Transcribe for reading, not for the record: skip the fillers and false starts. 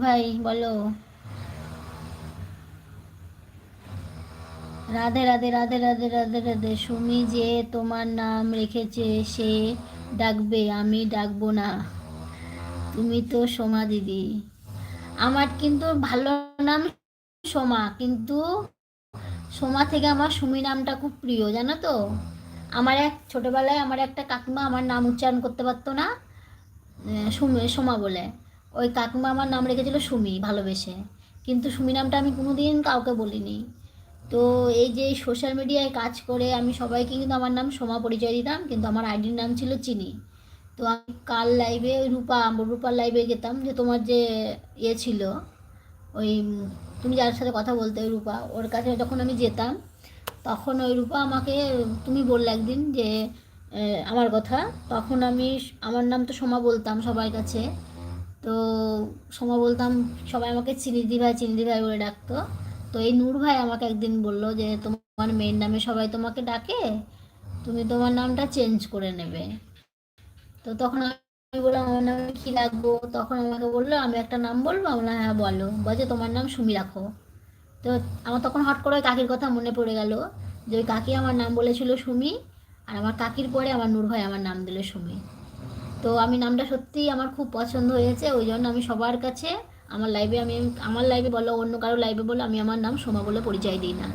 ভাই বলো। রাধে রাধে রাধে রাধে রাধে রাধে। সুমি যে তোমার নাম রেখেছে সে ডাকবে, আমি ডাকবো না। তুমি তো সোমা দিদি। আমার কিন্তু ভালো নাম সোমা, কিন্তু সোমা থেকে আমার সুমি নামটা খুব প্রিয়, জানো তো। আমার এক ছোটবেলায় আমার একটা কাকিমা আমার নাম উচ্চারণ করতে পারতো না, সুমি সোমা বলে। ওই কাকিমা আমার নাম রেখেছিল সুমি ভালোবেসে, কিন্তু সুমি নামটা আমি কোনোদিন কাউকে বলিনি। তো এই যে সোশ্যাল মিডিয়ায় কাজ করে আমি সবাইকে কিন্তু আমার নাম সোমা পরিচয় দিতাম, কিন্তু আমার আইডির নাম ছিল চিনি। তো আমি কাল লাইভে ওই রূপার লাইভে যেতাম, যে তোমার যে ইয়ে ছিল, ওই তুমি যার সাথে কথা বলতে, ওই রূপা, ওর কাছে যখন আমি যেতাম, তখন ওই রূপা আমাকে, তুমি বললে একদিন যে আমার কথা, তখন আমি আমার নাম তো সোমা বলতাম সবার কাছে। তো সোমা বলতাম, সবাই আমাকে চিনিদি ভাই বলে ডাকতো। তো এই নূর ভাই আমাকে একদিন বললো যে তোমার মেয়ের নামে সবাই তোমাকে ডাকে, তুমি তোমার নামটা চেঞ্জ করে নেবে। তো তখন আমি বললাম আমার নামে কী রাখবো, তখন আমাকে বললো আমি একটা নাম বলবো। আমরা হ্যাঁ বলো, বলছে তোমার নাম সুমি রাখো। তো আমার তখন হট করে ওই কাকির কথা মনে পড়ে গেল, যে ওই কাকি আমার নাম বলেছিল সুমি, আর আমার কাকির পরে আমার নূর ভাই আমার নাম দিল সুমি। তো আমি নামটা সত্যিই আমার খুব পছন্দ হয়েছে, ওই জন্য আমি সবার কাছে, আমার লাইভে বলো, অন্য কারো লাইভে বলো, আমি আমার নাম সোমা বলে পরিচয় দিই না।